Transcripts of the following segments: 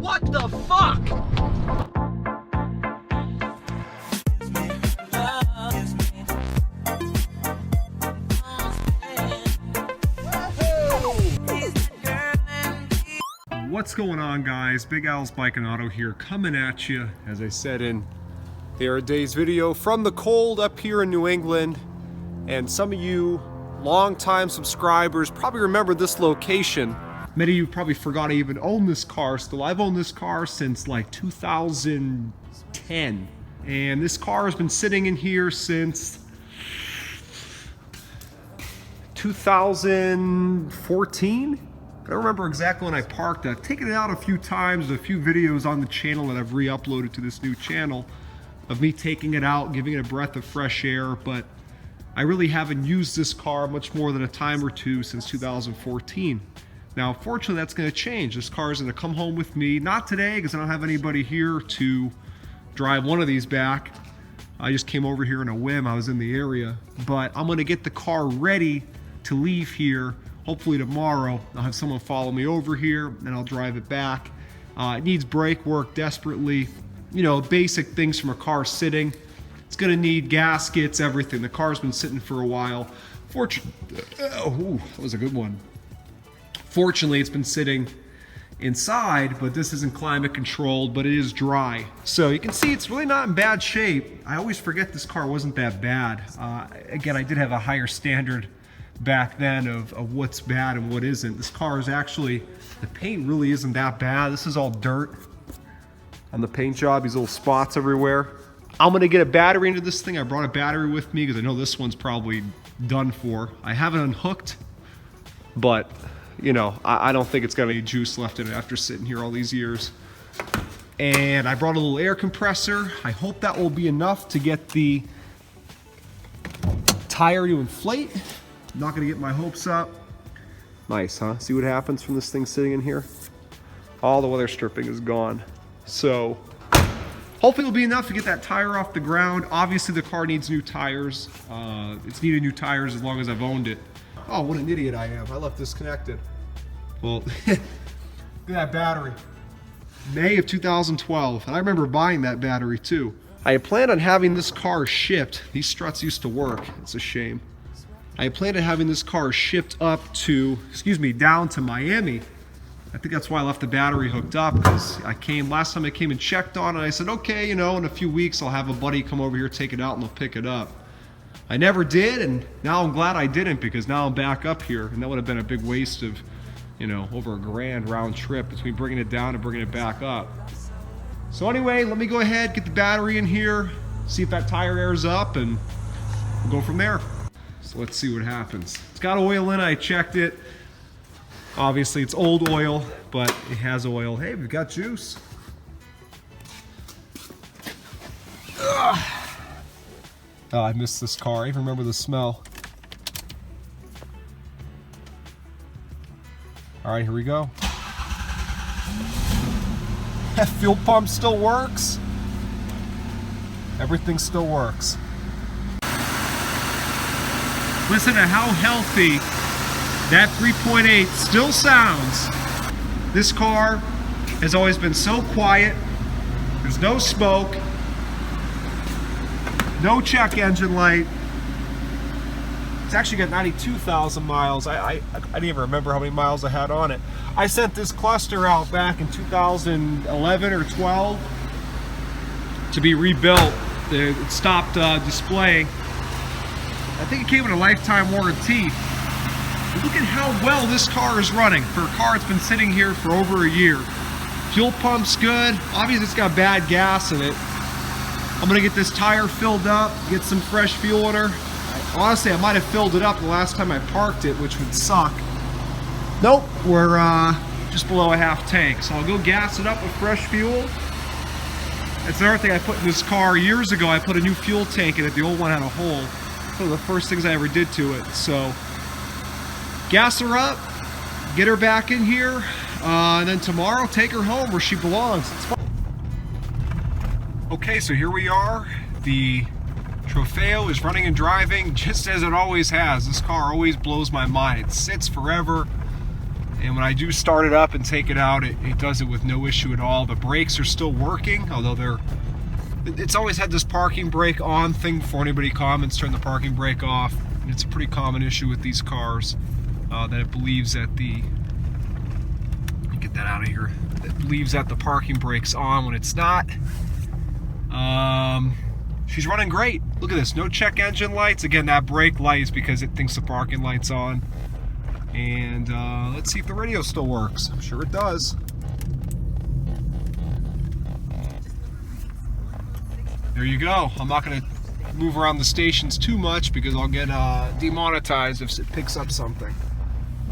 What the fuck? What's going on, guys? Big Al's Bike and Auto here, coming at you, as I said in the other day's video, from the cold up here in New England. And some of you longtime subscribers probably remember this location. Many of you probably forgot I even own this car still. I've owned this car since like 2010. And this car has been sitting in here since 2014. I don't remember exactly when I parked it. I've taken it out a few times, a few videos on the channel that I've re-uploaded to this new channel of me taking it out, giving it a breath of fresh air, but I really haven't used this car much more than a time or two since 2014. Now, fortunately, that's going to change. This car is going to come home with me, not today because I don't have anybody here to drive one of these back. I just came over here on a whim. I was in the area, but I'm going to get the car ready to leave here. Hopefully tomorrow. I'll have someone follow me over here and I'll drive it back. It needs brake work desperately. You know, basic things from a car sitting. It's gonna need gaskets, everything. The car's been sitting for a while. That was a good one. Fortunately, it's been sitting inside, but this isn't climate controlled, but it is dry. So you can see it's really not in bad shape. I always forget this car wasn't that bad. Again, I did have a higher standard back then of what's bad and what isn't. This car is actually, the paint really isn't that bad. This is all dirt on the paint job, these little spots everywhere. I'm gonna get a battery into this thing. I brought a battery with me because I know this one's probably done for. I haven't unhooked, but you know, I don't think it's got any juice left in it after sitting here all these years. And I brought a little air compressor. I hope that will be enough to get the tire to inflate. I'm not gonna get my hopes up. Nice, huh? See what happens from this thing sitting in here? All the weather stripping is gone. So hopefully it'll be enough to get that tire off the ground. Obviously the car needs new tires. It's needed new tires as long as I've owned it. Oh, what an idiot I am. I left this connected. Well, look at that battery. May of 2012. And I remember buying that battery too. I had planned on having this car shipped. These struts used to work. It's a shame. I planned on having this car shipped up to, down to Miami. I think that's why I left the battery hooked up, because last time I came and checked on it, I said, okay, you know, in a few weeks I'll have a buddy come over here, take it out, and they'll pick it up. I never did, and now I'm glad I didn't, because now I'm back up here, and that would have been a big waste of, you know, over $1,000 round trip between bringing it down and bringing it back up. So anyway, let me go ahead, get the battery in here, see if that tire airs up, and we'll go from there. So let's see what happens. It's got oil in it, I checked it. Obviously it's old oil, but it has oil. Hey, we've got juice. Ugh. Oh, I missed this car. I even remember the smell. All right, here we go. That fuel pump still works. Everything still works. Listen to how healthy that 3.8 still sounds. This car has always been so quiet. There's no smoke, no check engine light. It's actually got 92,000 miles. I didn't even remember how many miles I had on it. I sent this cluster out back in 2011 or 12 to be rebuilt. It stopped displaying. I think it came with a lifetime warranty. Look at how well this car is running for a car that's been sitting here for over a year. Fuel pump's good. Obviously it's got bad gas in it. I'm gonna get this tire filled up, get some fresh fuel in her. Honestly, I might have filled it up the last time I parked it, which would suck. Nope, we're just below a half tank. So I'll go gas it up with fresh fuel. That's another thing I put in this car years ago. I put a new fuel tank in it. The old one had a hole. One of the first things I ever did to it. So gas her up, get her back in here, and then tomorrow take her home where she belongs. It's fun. Okay, so here we are. The Trofeo is running and driving just as it always has. This car always blows my mind. It sits forever, And when I do start it up and take it out, it does it with no issue at all. The brakes are still working, although it's always had this parking brake on thing. Before anybody comments, turn the parking brake off. And it's a pretty common issue with these cars that it believes that let me get that out of here. It believes that the parking brake's on when it's not. She's running great. Look at this, no check engine lights. Again, that brake light is because it thinks the parking light's on. And let's see if the radio still works. I'm sure it does. There you go. I'm not going to move around the stations too much because I'll get demonetized if it picks up something.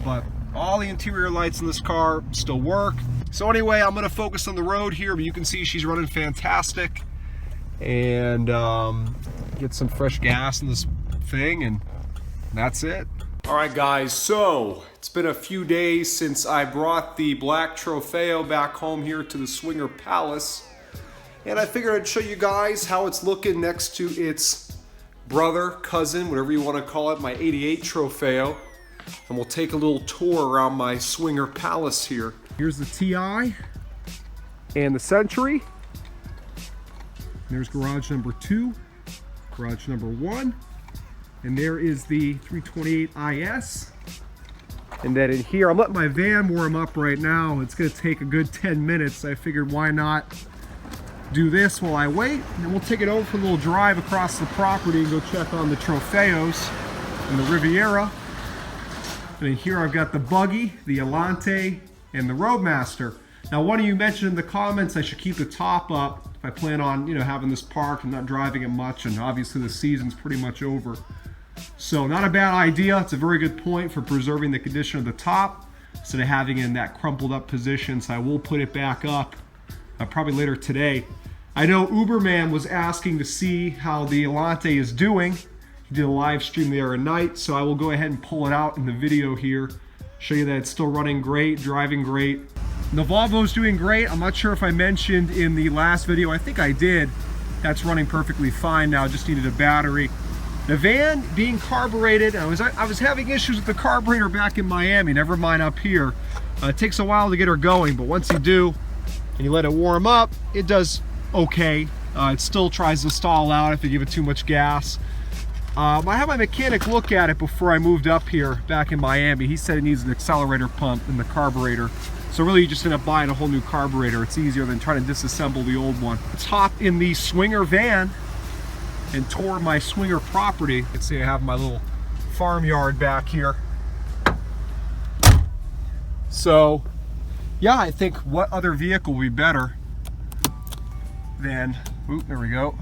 But all the interior lights in this car still work. So anyway, I'm going to focus on the road here, but you can see she's running fantastic. And get some fresh gas in this thing, and that's it. All right, guys, so it's been a few days since I brought the black Trofeo back home here to the Swinger Palace. And I figured I'd show you guys how it's looking next to its brother, cousin, whatever you want to call it, my 88 Trofeo. And we'll take a little tour around my Swinger Palace here. Here's the TI and the Century. There's garage number 2, garage number 1, and there is the 328 IS. And then in here, I'm letting my van warm up right now. It's gonna take a good 10 minutes. I figured why not do this while I wait, and then we'll take it over for a little drive across the property and go check on the Trofeos and the Riviera. And in here I've got the buggy, the Allante, and the Roadmaster. Now, one of you mentioned in the comments I should keep the top up if I plan on, having this parked and not driving it much, and obviously the season's pretty much over. So not a bad idea. It's a very good point for preserving the condition of the top instead of having it in that crumpled up position. So I will put it back up probably later today. I know Uberman was asking to see how the Allante is doing. He did a live stream the other night, so I will go ahead and pull it out in the video here, show you that it's still running great, driving great. The Volvo's doing great. I'm not sure if I mentioned in the last video. I think I did. That's running perfectly fine now. Just needed a battery. The van being carbureted, I was having issues with the carburetor back in Miami, never mind up here. It takes a while to get her going, but once you do and you let it warm up, it does okay. It still tries to stall out if you give it too much gas. I had my mechanic look at it before I moved up here back in Miami. He said it needs an accelerator pump in the carburetor. So really you just end up buying a whole new carburetor. It's easier than trying to disassemble the old one. Let's hop in the Swinger van and tour my Swinger property. You can see I have my little farmyard back here. So yeah, I think what other vehicle would be better than, there we go,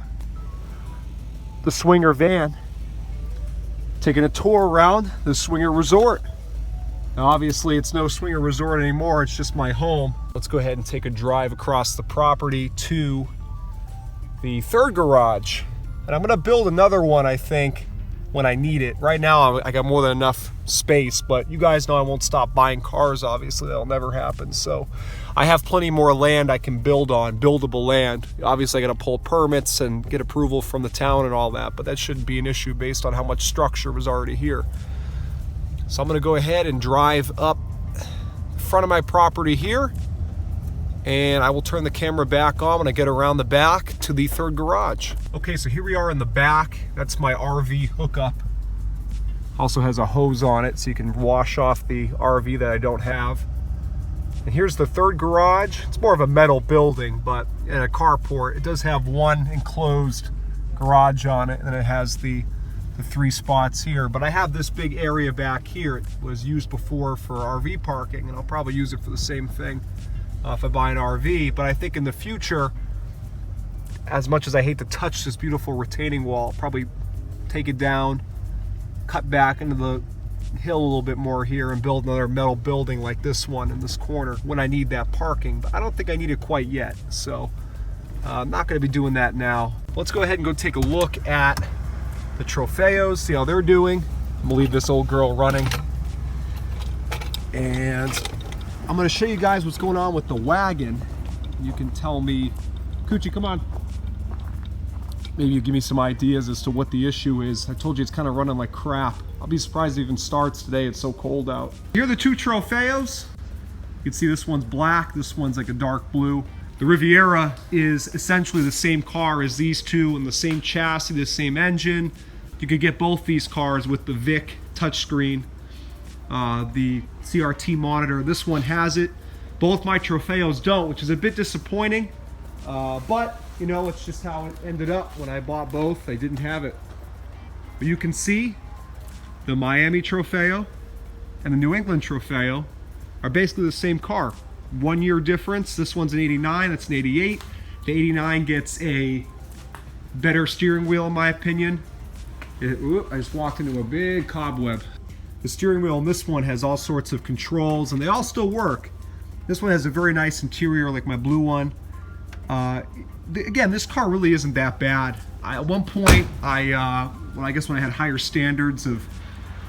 the Swinger van. Taking a tour around the Swinger Resort. Now obviously it's no Swinger Resort anymore, it's just my home. Let's go ahead and take a drive across the property to the third garage. And I'm gonna build another one, I think, when I need it. Right now I got more than enough space, but you guys know I won't stop buying cars, obviously, that'll never happen. So I have plenty more land I can build on, buildable land. Obviously I gotta pull permits and get approval from the town and all that, but that shouldn't be an issue based on how much structure was already here. So I'm gonna go ahead and drive up the front of my property here, and I will turn the camera back on when I get around the back to the third garage. Okay, so here we are in the back. That's my RV hookup. Also has a hose on it so you can wash off the RV that I don't have. And here's the third garage. It's more of a metal building, but in a carport. It does have one enclosed garage on it, and then it has the 3 spots here. But I have this big area back here. It was used before for RV parking, and I'll probably use it for the same thing if I buy an RV. But I think in the future, as much as I hate to touch this beautiful retaining wall, I'll probably take it down, cut back into the hill a little bit more here, and build another metal building like this one in this corner when I need that parking. But I don't think I need it quite yet, so I'm not going to be doing that now. Let's go ahead and go take a look at the Trofeos, see how they're doing. I'm gonna leave this old girl running, and I'm gonna show you guys what's going on with the wagon. You can tell me, Coochie, come on. Maybe you give me some ideas as to what the issue is. I told you it's kind of running like crap. I'll be surprised it even starts today, it's so cold out. Here are the 2 Trofeos. can see this one's black, this one's like a dark blue. The Riviera is essentially the same car as these two, and the same chassis, the same engine. You could get both these cars with the VIC touchscreen, the CRT monitor. This one has it. Both my Trofeos don't, which is a bit disappointing. But, you know, it's just how it ended up. When I bought both, they didn't have it. But you can see the Miami Trofeo and the New England Trofeo are basically the same car. 1 year difference. This one's an 89, that's an 88. The 89 gets a better steering wheel in my opinion. I just walked into a big cobweb. The steering wheel in this one has all sorts of controls and they all still work. This one has a very nice interior like my blue one. Again, this car really isn't that bad. At one point, I guess when I had higher standards of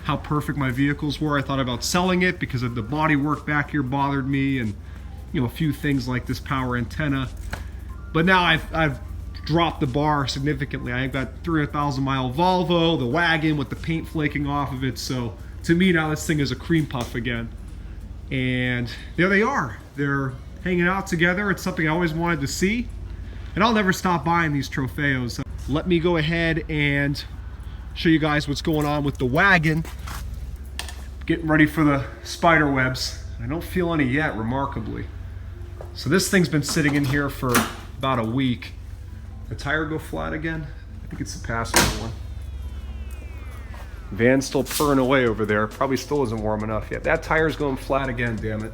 how perfect my vehicles were, I thought about selling it because of the body work back here bothered me, and you know, a few things like this power antenna. But now I've dropped the bar significantly. I've got 300,000 mile Volvo, the wagon with the paint flaking off of it. So to me now this thing is a cream puff again. And there they are. They're hanging out together. It's something I always wanted to see. And I'll never stop buying these Trofeos. Let me go ahead and show you guys what's going on with the wagon. Getting ready for the spider webs. I don't feel any yet, remarkably. So this thing's been sitting in here for about a week. The tire go flat again? I think it's the passenger one. Van's still purring away over there. Probably still isn't warm enough yet. That tire's going flat again, damn it.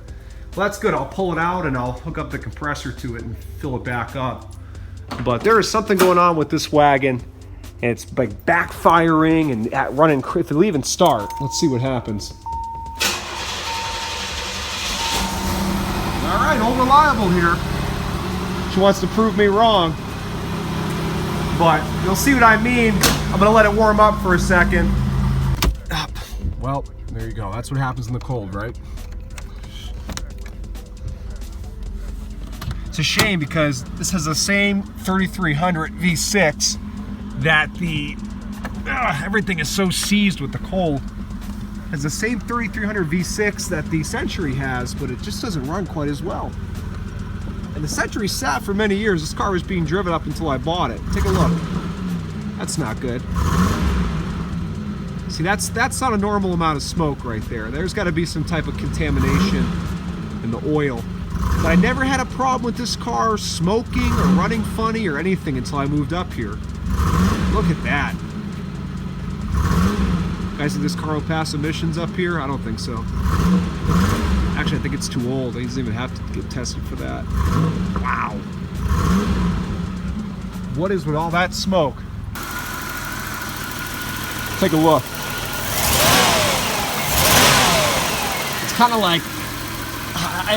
Well, that's good. I'll pull it out and I'll hook up the compressor to it and fill it back up. But there is something going on with this wagon. And it's like backfiring and running. If it'll even start, let's see what happens. All right, old reliable here. She wants to prove me wrong. But you'll see what I mean. I'm gonna let it warm up for a second. Well, there you go. That's what happens in the cold, right? It's a shame because this has the same 3300 V6 that the everything is so seized with the cold. It has the same 3300 V6 that the Century has, but it just doesn't run quite as well. And the Century sat for many years. This car was being driven up until I bought it. Take a look. That's not good. See, that's not a normal amount of smoke right there. There's got to be some type of contamination in the oil. But I never had a problem with this car smoking or running funny or anything until I moved up here. Look at that. Guys, think this car will pass emissions up here? I don't think so. Actually, I think it's too old. It doesn't even have to get tested for that. Wow. What is with all that smoke? Take a look. It's kind of like,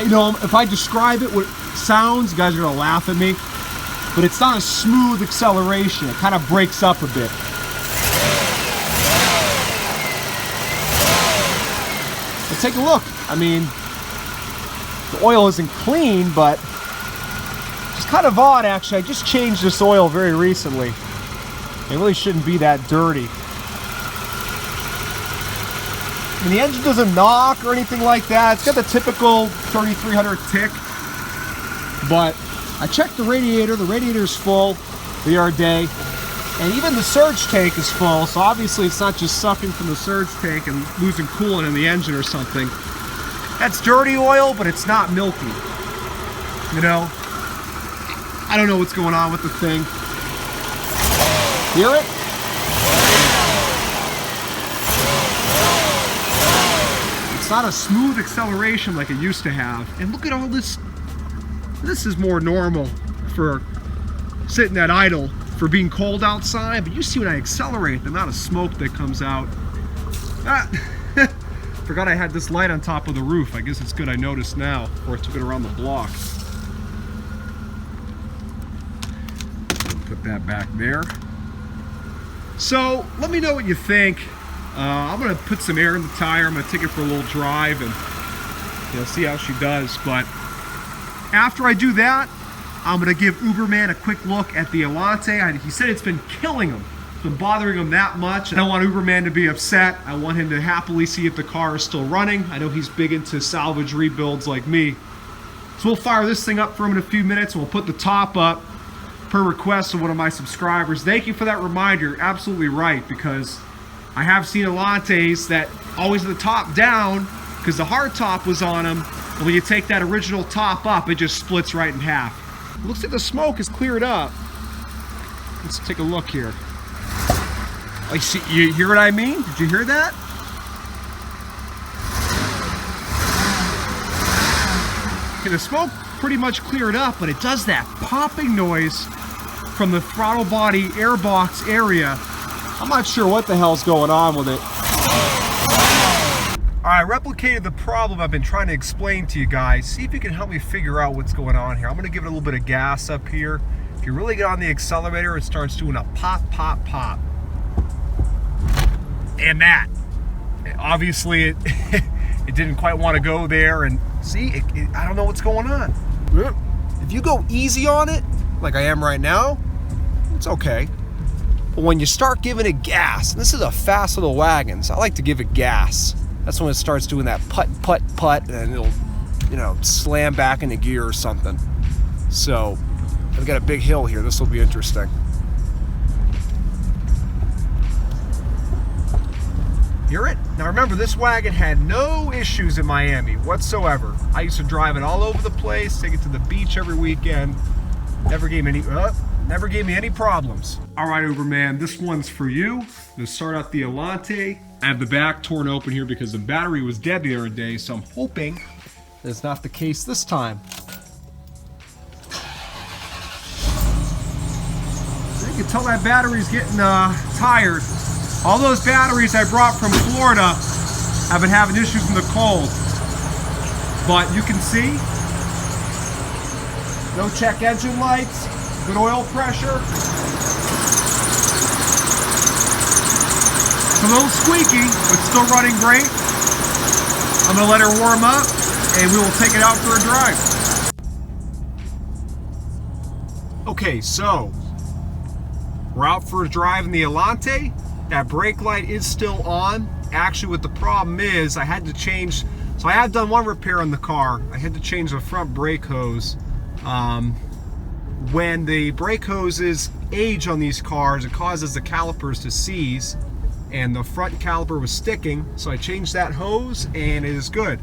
you know, if I describe it, what it sounds, you guys are gonna laugh at me, but it's not a smooth acceleration. It kind of breaks up a bit. But take a look. I mean, the oil isn't clean, but it's kind of odd, actually. I just changed this oil very recently. It really shouldn't be that dirty. And the engine doesn't knock or anything like that. It's got the typical 3300 tick. But I checked the radiator's full the other day. And even the surge tank is full, so obviously it's not just sucking from the surge tank and losing coolant in the engine or something. That's dirty oil, but it's not milky. You know? I don't know what's going on with the thing. Hear it? It's not a smooth acceleration like it used to have. And look at all this. This is more normal for sitting at idle, for being cold outside, but you see when I accelerate, the amount of smoke that comes out. Forgot I had this light on top of the roof. I guess it's good I noticed now, or I took it around the block. Put that back there. So, let me know what you think. I'm gonna put some air in the tire. I'm gonna take it for a little drive and, you know, see how she does. But after I do that, I'm gonna give Uberman a quick look at the Allante. He said it's been killing him. been bothering him that much. I don't want Uberman to be upset. I want him to happily see if the car is still running. I know he's big into salvage rebuilds like me. So we'll fire this thing up for him in a few minutes, and we'll put the top up per request of one of my subscribers. Thank you for that reminder. You're absolutely right, because I have seen Allantes that always the top down because the hard top was on them, and when you take that original top up, it just splits right in half. It looks like the smoke is cleared up. Let's take a look here. Oh, you hear what I mean? Did you hear that? Okay, the smoke pretty much cleared up, but it does that popping noise from the throttle body airbox area. I'm not sure what the hell's going on with it. All right, I replicated the problem I've been trying to explain to you guys. See if you can help me figure out what's going on here. I'm gonna give it a little bit of gas up here. If you really get on the accelerator, it starts doing a pop, pop, pop. And that, obviously it, it didn't quite want to go there, and see, I don't know what's going on. If you go easy on it, like I am right now, it's okay. But when you start giving it gas, and this is a fast little wagon, so I like to give it gas. That's when it starts doing that putt, putt, putt, and it'll, you know, slam back into gear or something. So, I've got a big hill here. This will be interesting. Hear it? Now remember, this wagon had no issues in Miami whatsoever. I used to drive it all over the place, take it to the beach every weekend. Never gave me any problems. All right, Uberman, this one's for you. I'm gonna start out the Allante. I have the back torn open here because the battery was dead the other day, so I'm hoping that's not the case this time. You can tell that battery's getting tired. All those batteries I brought from Florida have been having issues in the cold. But you can see, no check engine lights, good oil pressure. It's a little squeaky, but still running great. I'm gonna let her warm up, and we will take it out for a drive. Okay, so we're out for a drive in the Allante. That brake light is still on. Actually, what the problem is, I had to change, so I have done one repair on the car. I had to change the front brake hose. When the brake hoses age on these cars, it causes the calipers to seize, and the front caliper was sticking, so I changed that hose, and it is good.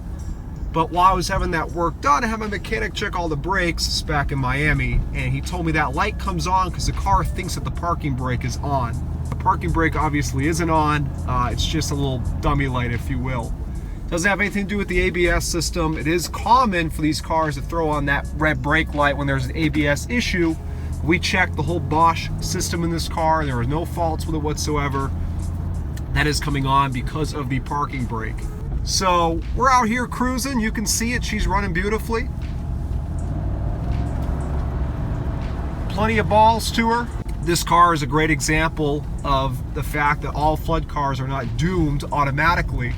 But while I was having that work done, I had my mechanic check all the brakes back in Miami, and he told me that light comes on because the car thinks that the parking brake is on. The parking brake obviously isn't on. It's just a little dummy light, if you will. Doesn't have anything to do with the ABS system. It is common for these cars to throw on that red brake light when there's an ABS issue. We checked the whole Bosch system in this car. There are no faults with it whatsoever. That is coming on because of the parking brake. So we're out here cruising. You can see it. She's running beautifully. Plenty of balls to her. This car is a great example of the fact that all flood cars are not doomed automatically.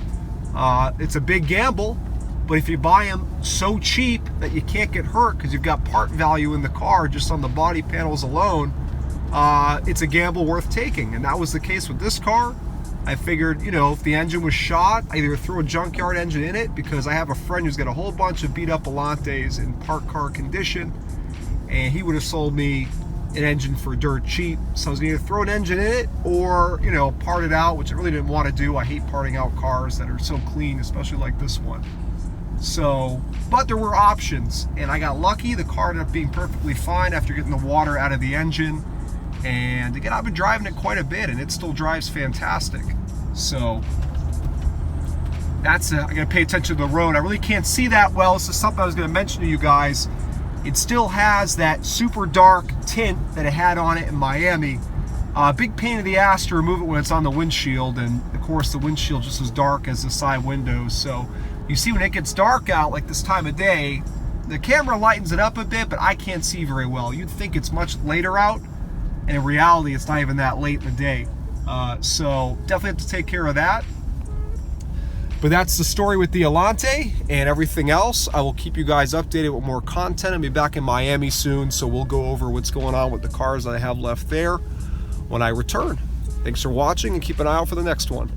It's a big gamble, but if you buy them so cheap that you can't get hurt because you've got part value in the car just on the body panels alone, it's a gamble worth taking. And that was the case with this car. I figured, you know, if the engine was shot, I either throw a junkyard engine in it, because I have a friend who's got a whole bunch of beat up Allantes in parked car condition, and he would have sold me an engine for dirt cheap. So I was gonna either throw an engine in it or, you know, part it out, which I really didn't want to do. I hate parting out cars that are so clean, especially like this one. So, but there were options, and I got lucky. The car ended up being perfectly fine after getting the water out of the engine. And again, I've been driving it quite a bit, and it still drives fantastic. So that's I gotta pay attention to the road. I really can't see that well. This is something I was gonna mention to you guys. It still has that super dark tint that it had on it in Miami. Big pain in the ass to remove it when it's on the windshield, and of course the windshield just as dark as the side windows. So you see, when it gets dark out like this time of day, the camera lightens it up a bit, but I can't see very well. You'd think it's much later out, and in reality it's not even that late in the day. So definitely have to take care of that. But that's the story with the Allante, and everything else I will keep you guys updated with more content. I'll be back in Miami soon, so we'll go over what's going on with the cars that I have left there when I return. Thanks for watching, and keep an eye out for the next one.